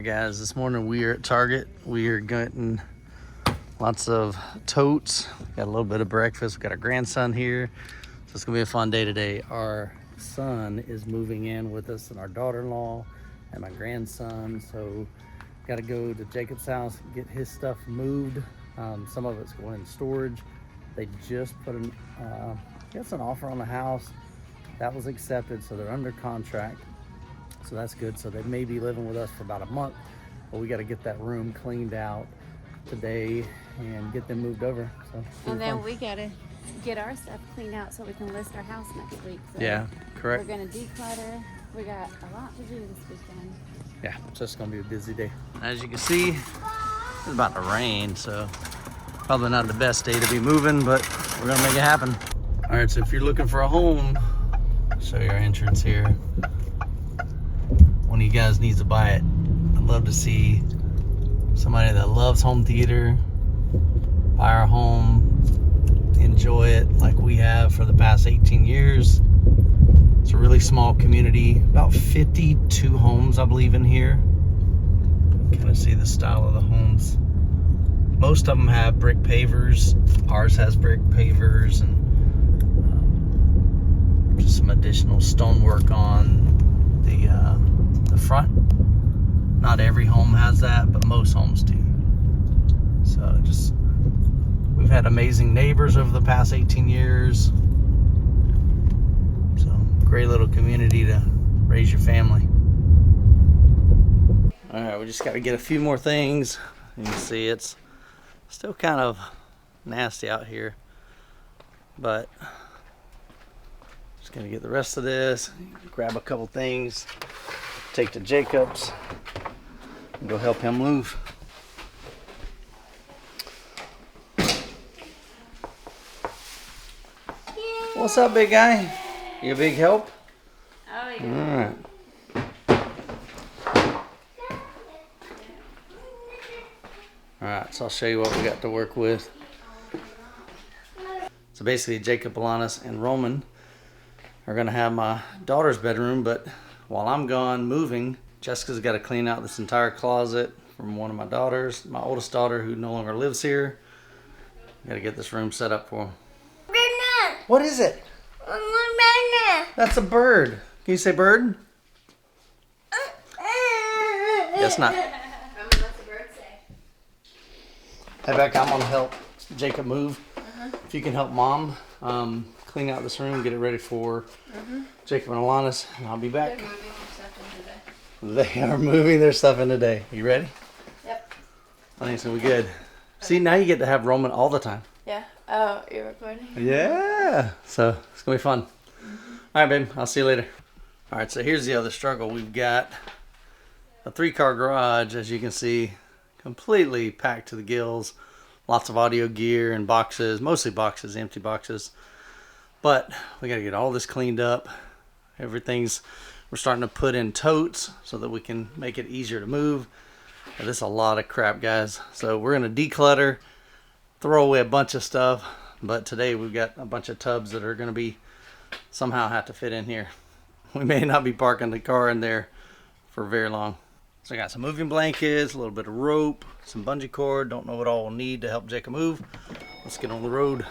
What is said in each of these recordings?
Guys, this morning we are at Target. We are getting lots of totes. Got a little bit of breakfast. We got our grandson here, so it's gonna be a fun day today. Our son is moving in with us, and our daughter-in-law and my grandson. So got to go to Jacob's house, get his stuff moved. Some of it's going in storage. They just put an offer on the house that was accepted, so they're under contract. So that's good. So they may be living with us for about a month, but we got to get that room cleaned out today and get them moved over. So and then we got to get our stuff cleaned out so we can list our house next week. So yeah, correct. We're going to declutter. We got a lot to do this weekend. Yeah, so it's going to be a busy day. As you can see, it's about to rain, so probably not the best day to be moving, but we're going to make it happen. All right, so if you're looking for a home, I'll show you our entrance here. One of you guys needs to buy it. I'd love to see somebody that loves home theater buy our home, enjoy it like we have for the past 18 years. It's a really small community, about 52 homes I believe in here. Kind of see the style of the homes. Most of them have brick pavers. Ours has brick pavers and just some additional stonework on the front. Not every home has that, but most homes do. So we've had amazing neighbors over the past 18 years. So great little community to raise your family. All right, we just got to get a few more things. You can see it's still kind of nasty out here, but just gonna get the rest of this, grab a couple things, take to Jacob's, and go help him move. What's up, big guy? You a big help? Oh, yeah. All right. All right, so I'll show you what we got to work with. So basically, Jacob, Alanis, and Roman are gonna have my daughter's bedroom, but while I'm gone moving, Jessica's got to clean out this entire closet from one of my daughters, my oldest daughter who no longer lives here. Got to get this room set up for him. What is it? That's a bird. Can you say bird? Yes, not. What's the bird say? Hey, Becca, I'm gonna help Jacob move. If you can help Mom clean out this room, get it ready for Jacob and Alanis, and I'll be back. They're moving their stuff in today. They are moving their stuff in today. You ready? Yep. I think it's gonna be good. See, now you get to have Roman all the time. Yeah. Oh, you're recording? Yeah. So it's gonna be fun. All right, babe. I'll see you later. All right. So here's the other struggle. We've got a 3-car garage, as you can see, completely packed to the gills. Lots of audio gear and boxes, mostly boxes, empty boxes. But we got to get all this cleaned up. We're starting to put in totes so that we can make it easier to move. But this is a lot of crap, guys. So we're going to declutter, throw away a bunch of stuff. But today we've got a bunch of tubs that are going to somehow have to fit in here. We may not be parking the car in there for very long. So I got some moving blankets, a little bit of rope, some bungee cord. Don't know what all we'll need to help Jacob move. Let's get on the road.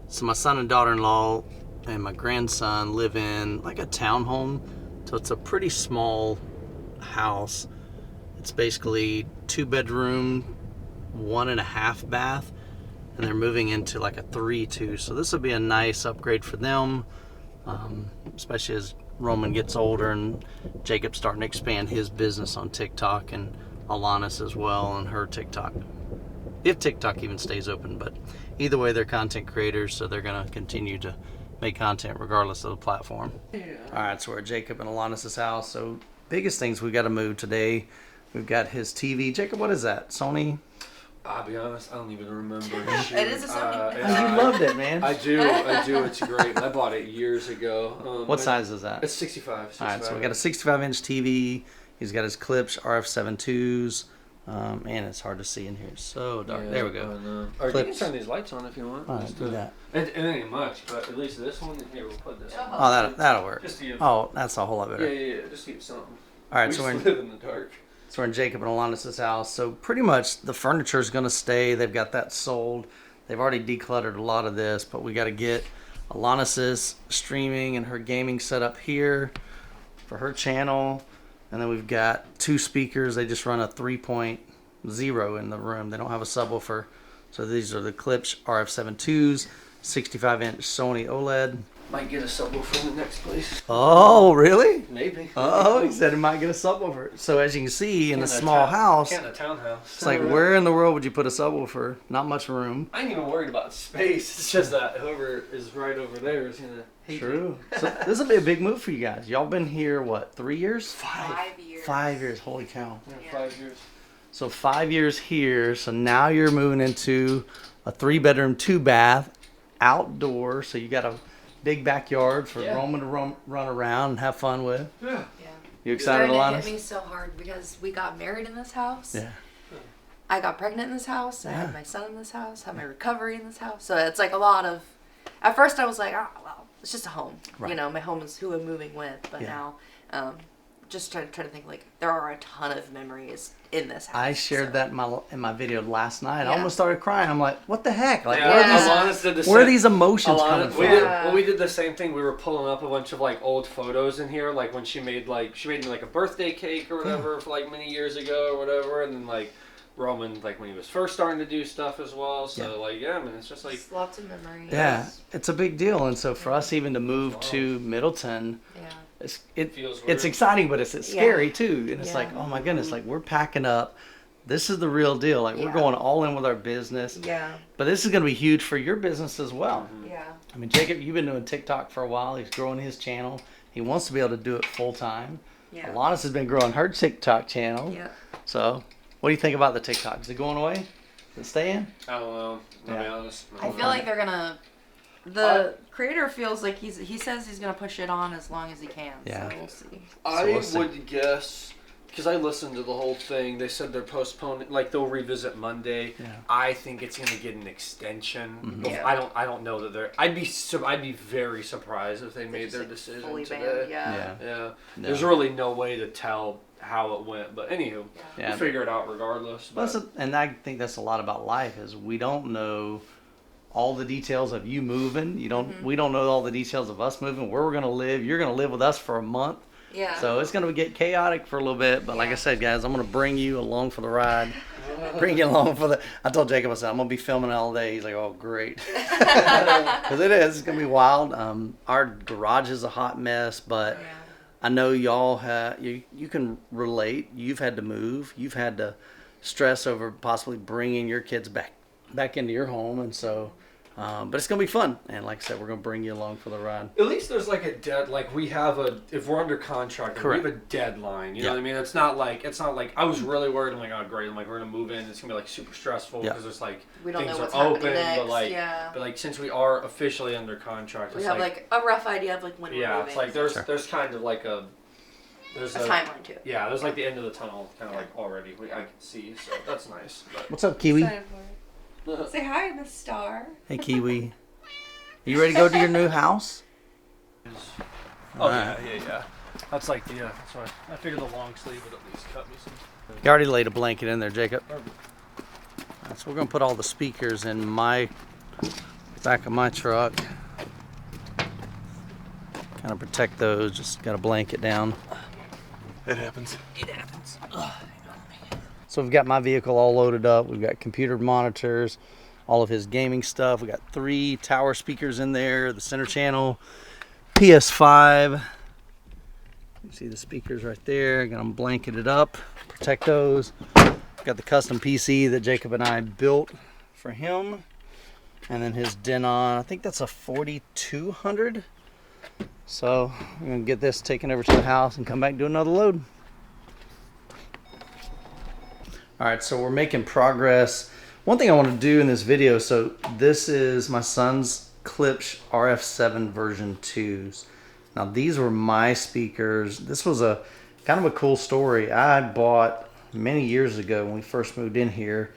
So my son and daughter-in-law and my grandson live in like a townhome. So it's a pretty small house. It's basically 2-bedroom, 1.5 bath, and they're moving into like a 3-2. So this will be a nice upgrade for them, especially as Roman gets older and Jacob's starting to expand his business on TikTok, and Alanis as well on her TikTok. If TikTok even stays open, but either way, they're content creators, so they're gonna continue to make content regardless of the platform. Yeah. All right, so we're at Jacob and Alanis' house. So biggest things we got to move today. We've got his TV. Jacob, what is that? Sony? I'll be honest, I don't even remember. It is a Sony. You loved it, man. I do. It's great. I bought it years ago. What size is that? It's 65. All right, so we got a 65-inch TV. He's got his clips, RF72s, and it's hard to see in here. So dark. Yeah, there we go. Or you can turn these lights on if you want. All right, do that. It ain't much, but at least this one. Here, we'll put this on. Oh, that'll work. Just to give, oh, that's a whole lot better. Yeah. Just to give something. All right, We so just live in the dark. we're in Jacob and Alanis' house. So pretty much the furniture is going to stay. They've got that sold. They've already decluttered a lot of this, but we got to get Alanis' streaming and her gaming set up here for her channel. And then we've got 2 speakers. They just run a 3.0 in the room. They don't have a subwoofer. So these are the Klipsch RF72s, 65-inch Sony OLED. Might get a subwoofer in the next place. Oh, really? Maybe. Oh, he said he might get a subwoofer. So as you can see, in a small house, Can't a townhouse. it's like, where in the world would you put a subwoofer? Not much room. I ain't even worried about space. It's just that whoever is right over there is gonna hate True. So this will be a big move for you guys. Y'all been here, what, 3 years? 5 years. 5 years. Holy cow. Yeah, Yeah. 5 years. So 5 years here. So now you're moving into a 3-bedroom, 2-bath, outdoor. So you got a big backyard for Yeah. Roman to run around and have fun with. Yeah. Yeah. You excited, Starting to Alanis? hit me so hard because we got married in this house. Yeah. I got pregnant in this house. I Yeah. had my son in this house. Had my recovery in this house. So it's like a lot of. At first, I was like, oh well, it's just a home. Right. You know, my home is who I'm moving with. But Yeah. now, just trying to think like there are a ton of memories in this house. I shared so. that in my video last night. I Yeah. almost started crying. I'm like, what the heck? Like, Yeah, where are these, Alanis did the where are same- these emotions coming Alana, from? we did, Yeah. well, we did the same thing. We were pulling up a bunch of like old photos in here, like when she made me like a birthday cake or whatever for like many years ago or whatever, and then like Roman like when he was first starting to do stuff as well. So like I mean it's just like Just lots of memories. Yeah, it's a big deal. And so for us even to move Wow. to Middleton, Yeah. it Feels it's weird. exciting, but it's scary too. And it's Yeah. like, oh my goodness, like we're packing up. This is the real deal. Like we're Yeah. going all in with our business. Yeah. But this is going to be huge for your business as well. Yeah. I mean, Jacob, you've been doing TikTok for a while. He's growing his channel. He wants to be able to do it full time. Yeah. Alanis has been growing her TikTok channel. Yeah. So, what do you think about the TikTok? Is it going away? Is it staying? I don't know. To be Yeah. honest, I feel like they're gonna. The creator feels like he says he's gonna push it on as long as he can. Yeah. So we'll see. I we'll see. would guess because I listened to the whole thing. They said they're postponing, like they'll revisit Monday. Yeah. I think it's gonna get an extension. Mhm. Yeah. I don't know that they're. I'd be very surprised if they made just, their like, decision fully today. banned, yeah. Yeah. No. There's really no way to tell how it went, but anywho, Yeah. we'll figure it out regardless. Well, But and I think that's a lot about life is we don't know all the details of you moving. We don't know all the details of us moving, where we're going to live. You're going to live with us for a month. Yeah. So it's going to get chaotic for a little bit. But like I Yeah. said, guys, I'm going to bring you along for the ride. Bring you along for the. I told Jacob, I said, I'm going to be filming all day. He's like, oh, great. Because it is. It's going to be wild. Our garage is a hot mess, but Yeah. I know y'all have, you can relate. You've had to move. You've had to stress over possibly bringing your kids back into your home. And so, but it's going to be fun. And like I said, we're going to bring you along for the ride. at least there's like we have if we're under contract, like, we Correct. have a deadline. You Yeah. know what I mean? It's not like I was really worried. I'm like, oh great. I'm like, we're gonna move in. It's gonna be like super stressful Yeah. because it's like We don't things know what's are happening open, next. but like, yeah. but like since we are officially under contract, We it's have like a rough idea of like when we're yeah, moving. it's like there's Sure. there's kind of like a a timeline to it. yeah, there's like the end of the tunnel kind of like already I can see, so that's nice. But What's up, Kiwi? Excited for it. Say hi, Miss Star. Hey, Kiwi. You ready to go to your new house? oh yeah. That's like the that's why I figured the long sleeve would at least cut me some. You already laid a blanket in there, Jacob. So we're going to put all the speakers in my back of my truck. Kind of protect those. Just got a blanket down. It happens. So we've got my vehicle all loaded up. We've got computer monitors, all of his gaming stuff. We got 3 tower speakers in there, the center channel, PS5. You see the speakers right there. Got them blanketed up, protect those. Got the custom PC that Jacob and I built for him. And then his Denon, I think that's a 4200. So we're gonna get this taken over to the house and come back and do another load. All right, so we're making progress. One thing I want to do in this video, so this is my son's Klipsch RF7 version 2s. Now these were my speakers. This was a kind of a cool story. I bought many years ago when we first moved in here,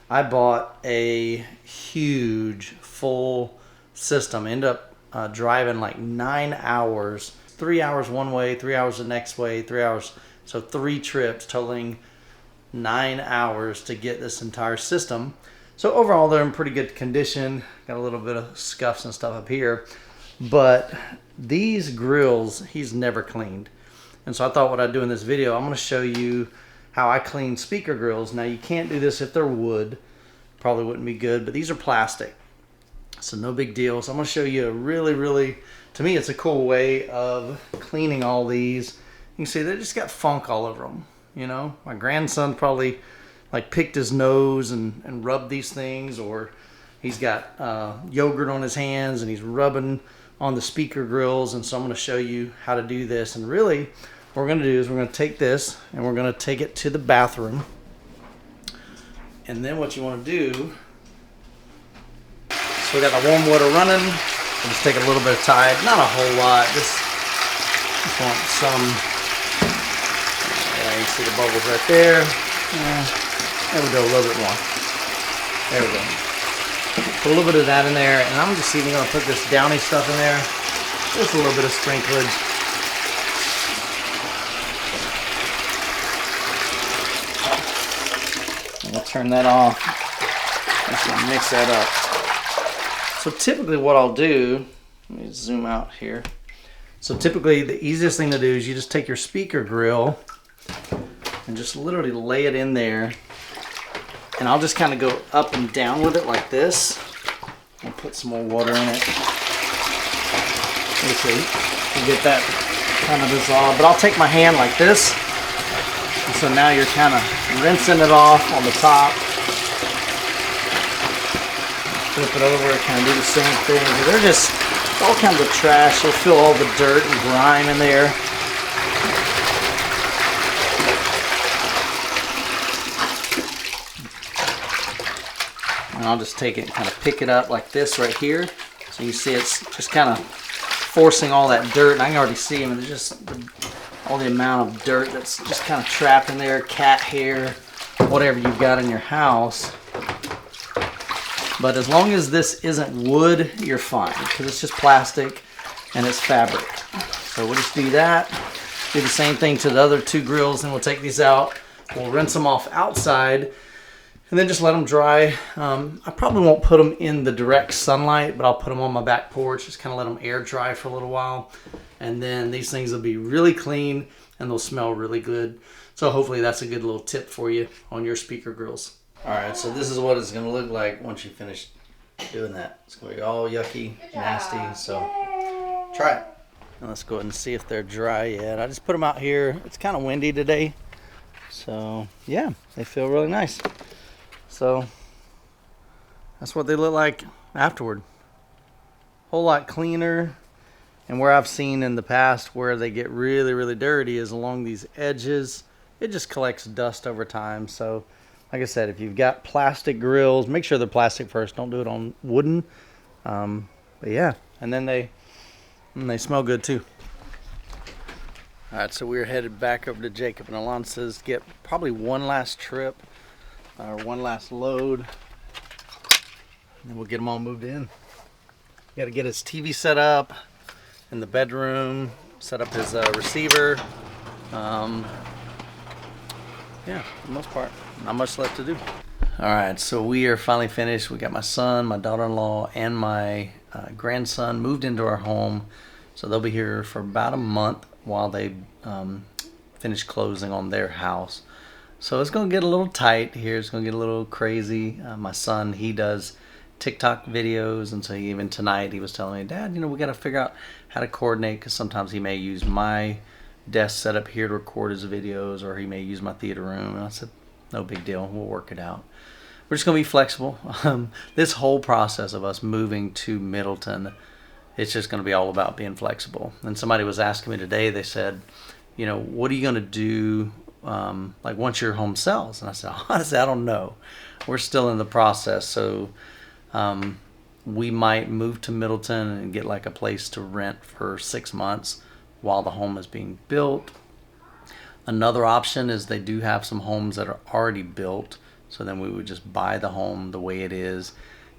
I bought a huge full system. Ended up driving like 9 hours, 3 hours one way, 3 hours the next way, 3 hours So 3 trips totaling 9 hours to get this entire system. So overall, they're in pretty good condition. Got a little bit of scuffs and stuff up here. But these grills, he's never cleaned. And so I thought what I'd do in this video, I'm going to show you how I clean speaker grills. Now, you can't do this if they're wood. Probably wouldn't be good, but these are plastic. So no big deal. So I'm going to show you a really, to me, it's a cool way of cleaning all these. You can see they just got funk all over them. You know, my grandson probably like picked his nose and rubbed these things, or he's got yogurt on his hands and he's rubbing on the speaker grills. And so I'm going to show you how to do this. And really what we're going to do is we're going to take this and we're going to take it to the bathroom. And then what you want to do, so we got the warm water running. We'll just take a little bit of Tide, not a whole lot, just want some. Yeah, you see the bubbles right there. There we go, a little bit more. There we go. Put a little bit of that in there, and I'm just even going to put this downy stuff in there. Just a little bit of sprinklage. And we'll turn that off. Just going to mix that up. So typically what I'll do, let me zoom out here. So typically the easiest thing to do is you just take your speaker grill and just literally lay it in there. And I'll just kind of go up and down with it like this. And put some more water in it. Okay, you get that kind of dissolved. But I'll take my hand like this. And so now you're kind of rinsing it off on the top. Flip it over, kind of do the same thing. They're just all kinds of trash. You'll feel all the dirt and grime in there. And I'll just take it and kind of pick it up like this right here. So you see it's just kind of forcing all that dirt. And I can already see them. There's just all the amount of dirt that's just kind of trapped in there. Cat hair, whatever you've got in your house. But as long as this isn't wood, you're fine, because it's just plastic and it's fabric. So we'll just do that. Do the same thing to the other 2 grills, and we'll take these out. We'll rinse them off outside and then just let them dry. I probably won't put them in the direct sunlight, but I'll put them on my back porch, just kind of let them air dry for a little while. And then these things will be really clean and they'll smell really good. So hopefully that's a good little tip for you on your speaker grills. Alright, so this is what it's going to look like once you finish doing that. It's going to be all yucky, nasty, so try it. And let's go ahead and see if they're dry yet. I just put them out here. It's kind of windy today, so yeah, they feel really nice. So that's what they look like afterward. Whole lot cleaner. And where I've seen in the past where they get really dirty is along these edges. It just collects dust over time, so like I said, if you've got plastic grills, make sure they're plastic first. Don't do it on wooden. But yeah, and then they smell good too. All right, so we're headed back over to Jacob and Alonso's. Get probably one last trip or one last load, and then we'll get them all moved in. Got to get his TV set up in the bedroom, set up his receiver. Yeah, for the most part, not much left to do. All right, so we are finally finished. We got my son, my daughter-in-law, and my grandson moved into our home. So they'll be here for about a month while they finish closing on their house. So it's going to get a little tight here. It's going to get a little crazy. My son, he does TikTok videos, and so even tonight he was telling me, Dad, we got to figure out how to coordinate, because sometimes he may use my desk set up here to record his videos, or he may use my theater room. And I said, no big deal, we'll work it out. We're just going to be flexible. This whole process of us moving to Middleton, it's just going to be all about being flexible. And somebody was asking me today, they said, what are you going to do like once your home sells? And I said, honestly, I don't know. We're still in the process. So we might move to Middleton and get like a place to rent for 6 months while the home is being built. Another option is they do have some homes that are already built, so then we would just buy the home the way it is.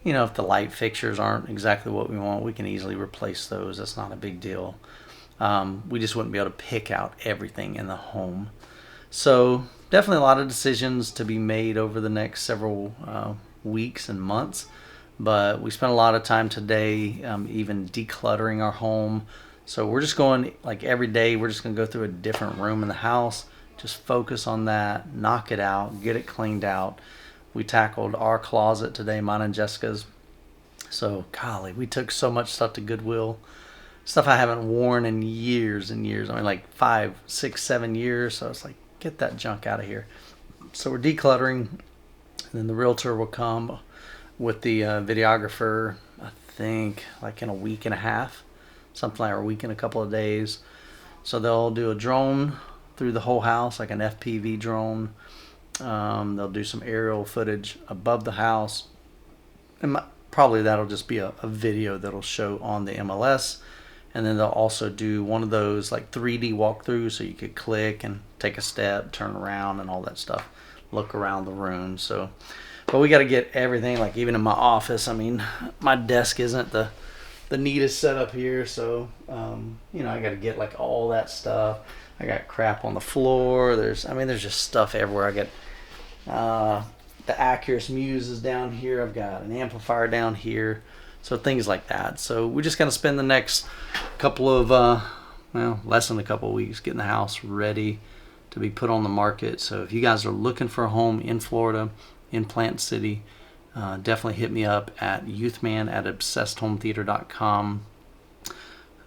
If the light fixtures aren't exactly what we want, we can easily replace those. That's not a big deal. We just wouldn't be able to pick out everything in the home. So definitely a lot of decisions to be made over the next several weeks and months. But we spent a lot of time today even decluttering our home. So we're just going, like every day, we're just going to go through a different room in the house. Just focus on that, knock it out, get it cleaned out. We tackled our closet today, mine and Jessica's. So, golly, we took so much stuff to Goodwill. Stuff I haven't worn in years and years. I mean, like 5, 6, 7 years. So it's like, get that junk out of here. So we're decluttering. And then the realtor will come with the videographer, I think, like in a week and a half. Something like a week and a couple of days. So they'll do a drone through the whole house, like an FPV drone. They'll do some aerial footage above the house. And probably that'll just be a video that'll show on the MLS. And then they'll also do one of those like 3D walkthroughs, so you could click and take a step, turn around and all that stuff. Look around the room. So, but we got to get everything, like even in my office. I mean, my desk isn't the neatest setup here. So, you know, I got to get like all that stuff. I got crap on the floor. There's just stuff everywhere. I got the Acurus Muse is down here. I've got an amplifier down here. So things like that. So we're just going to spend the next couple of, less than a couple of weeks getting the house ready to be put on the market. So if you guys are looking for a home in Florida, in Plant City, definitely hit me up at youthman@obsessedhometheater.com.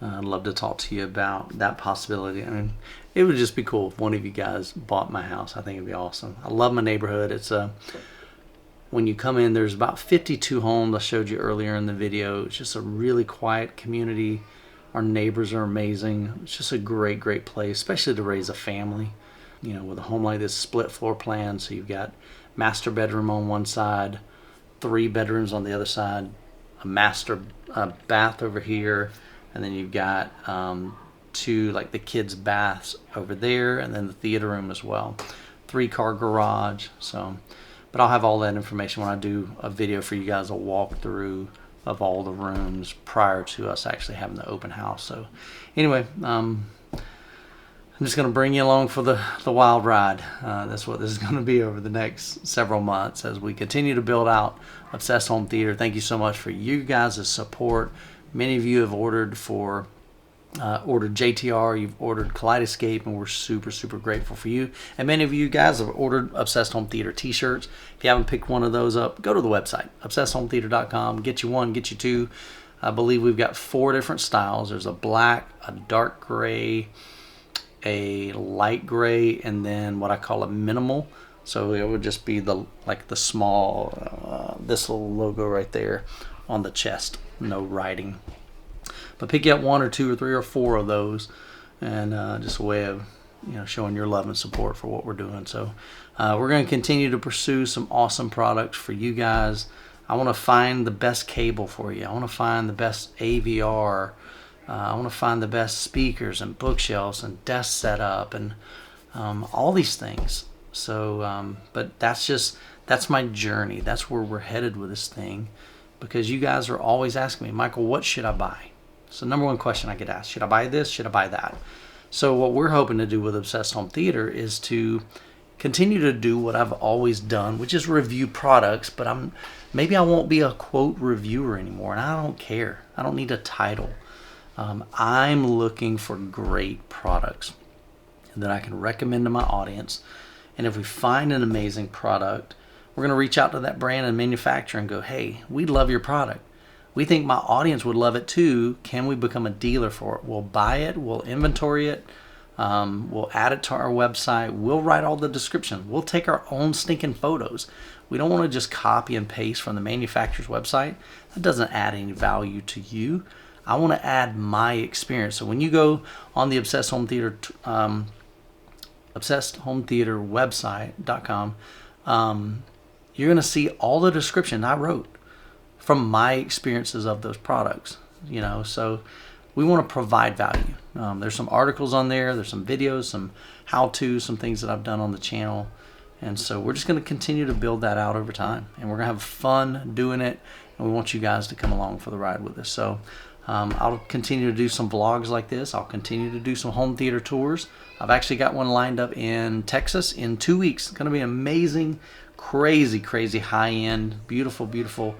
I'd love to talk to you about that possibility. I mean, it would just be cool if one of you guys bought my house. I think it'd be awesome. I love my neighborhood. It's when you come in, there's about 52 homes I showed you earlier in the video. It's just a really quiet community. Our neighbors are amazing. It's just a great, great place, especially to raise a family. You know, with a home like this, split floor plan. So you've got master bedroom on one side, 3 bedrooms on the other side, a master bath over here, and then you've got 2 like the kids' baths over there, and then the theater room as well. 3-car garage. So, but I'll have all that information when I do a video for you guys, a walkthrough of all the rooms prior to us actually having the open house. So anyway, I'm just going to bring you along for the wild ride. That's what this is going to be over the next several months as we continue to build out Obsessed Home Theater. Thank you so much for you guys' support. Many of you have ordered JTR, you've ordered Kaleidescape, and we're super, super grateful for you. And many of you guys have ordered Obsessed Home Theater t-shirts. If you haven't picked one of those up, go to the website, obsessedhometheater.com. Get you one, get you 2. I believe we've got 4 different styles. There's a black, a dark gray, a light gray, and then what I call a minimal. So it would just be the small, this little logo right there on the chest, no writing. But pick up 1 or 2 or 3 or 4 of those, and just a way of showing your love and support for what we're doing. So we're going to continue to pursue some awesome products for you guys. I want to find the best cable for you. I want to find the best AVR. I want to find the best speakers and bookshelves and desk setup and all these things. So, but that's my journey. That's where we're headed with this thing, because you guys are always asking me, Michael, what should I buy? So number one question I get asked, should I buy this? Should I buy that? So what we're hoping to do with Obsessed Home Theater is to continue to do what I've always done, which is review products, but maybe I won't be a quote reviewer anymore, and I don't care. I don't need a title. I'm looking for great products that I can recommend to my audience. And if we find an amazing product, we're going to reach out to that brand and manufacturer and go, hey, we love your product. We think my audience would love it too. Can we become a dealer for it? We'll buy it. We'll inventory it. We'll add it to our website. We'll write all the descriptions. We'll take our own stinking photos. We don't want to just copy and paste from the manufacturer's website. That doesn't add any value to you. I want to add my experience. So when you go on the Obsessed Home Theater, obsessedhometheaterwebsite.com, you're going to see all the description I wrote from my experiences of those products. So we want to provide value. There's some articles on there. There's some videos, some how-to, some things that I've done on the channel. And so we're just going to continue to build that out over time. And we're going to have fun doing it. And we want you guys to come along for the ride with us. So I'll continue to do some vlogs like this. I'll continue to do some home theater tours. I've actually got one lined up in Texas in 2 weeks. It's going to be an amazing, crazy, crazy high-end, beautiful, beautiful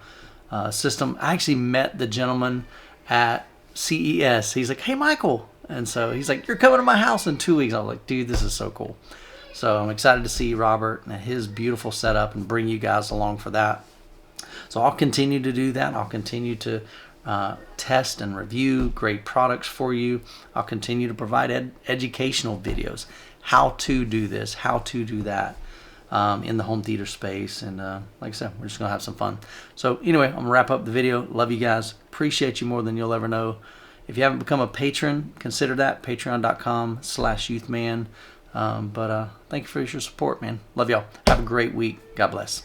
system. I actually met the gentleman at CES. He's like, hey, Michael. And so he's like, you're coming to my house in 2 weeks. I was like, dude, this is so cool. So I'm excited to see Robert and his beautiful setup and bring you guys along for that. So I'll continue to do that. I'll continue to test and review great products for you. I'll continue to provide educational videos, how to do this, how to do that in the home theater space. And like I said, we're just going to have some fun. So anyway, I'm going to wrap up the video. Love you guys. Appreciate you more than you'll ever know. If you haven't become a patron, consider that. Patreon.com/Youthman. Thank you for your support, man. Love y'all. Have a great week. God bless.